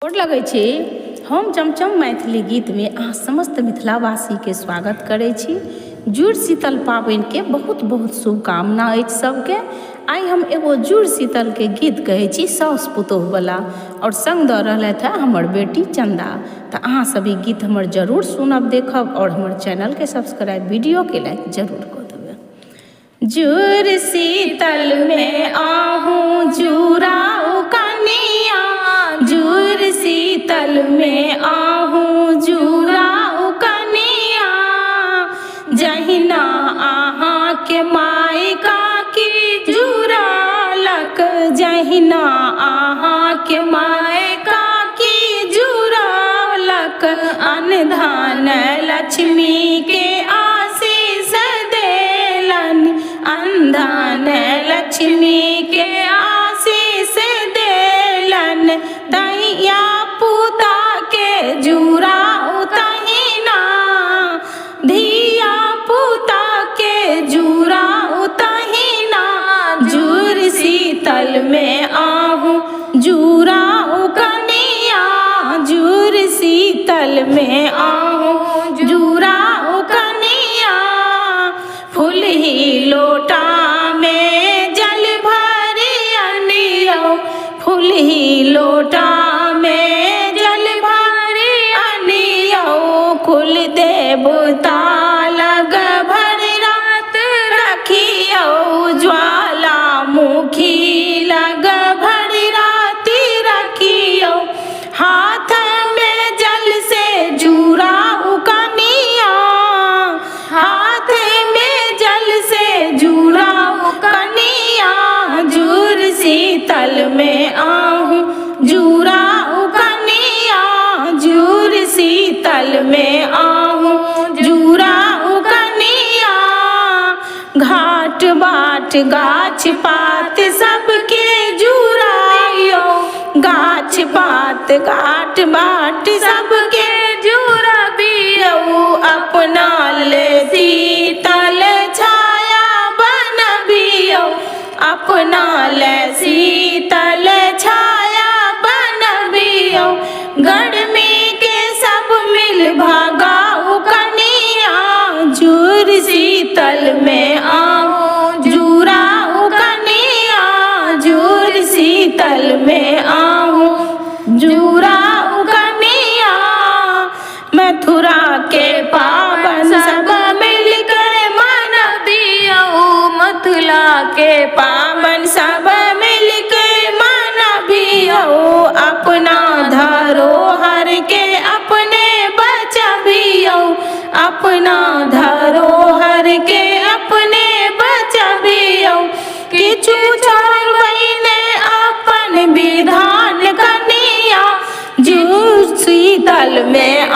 गोर लगै छी। हम चमचम मैथिली गीत में अहाँ समस्त मिथिलावासी के स्वागत करै छी। जुड़ शीतल पाबनि के बहुत बहुत शुभकामना अछि सबके। आई हम एगो जुड़ शीतल के गीत कहै छी साउस पुतोह वाला, और संग दऽ रहलथि है हमर बेटी चंदा। तऽ अहाँ सब ई गीत हमर जरूर सुनब, देखब, और हमर चैनल के सब्सक्राइब, वीडियो के लाइक जरूर कऽ देबै। जुड़ शीतल में आहूँ जुड़ाऊ कनिया, जुड़ शीतल में आहूँ जुड़ाऊ कनिया। जहिना अहाँ के मायका की जुड़ालक, जहिना अहाँ के मायका की जुड़ालक। अनधन लक्ष्मी के आशीष देलन, अनधन लक्ष्मी के आशीष देलन। तहिया पूता के जुड़ाऊ तहिना, धिया पूता के जुड़ाऊ तहिना। जुड़ शीतल में आहूँ जुड़ाऊ कनिया, जुड़ शीतल में आहूँ जुड़ाऊ कनिया। फूल ही लोटा में जल भरि अनियो, फूल ही लोटा में जल भरि अनियो। कुल देवता लग भरि रात रखियो, ज्वालामुखी लग भरि रात रखियो। हाथ में जल से जुड़ाऊ कनिया, हाथ में जल से जुड़ाऊ कनिया। जुड़ शीतल में आहूँ जुड़ाऊ कनिया, जुड़ शीतल में आहूँ जुड़ाऊ कनिया। घाट बाट गाछ पात सबके जुड़ाइयो, गाछ पात घाट बाट सबके जुड़बियो। अपना ले शीतल छाया बनबियो, अपना ले शीतल छाया बनबियो। गर्मी के सब मिल भगाऊ कनिया, जुड़ शीतल में आहूँ जुड़ाऊ कनिया, जुड़ शीतल में आहूँ जुड़ाऊ कनिया। मथुरा के पावन सब मिलकर मनबियो, मथुरा के पावन सब मिलकर मनबियो। अपना धरोहर के अपने बचबियो, अपना धरोहर के अपने बचबियो। किछु छोड़बै ने अपन विधान कनिया, जुड़ शीतल में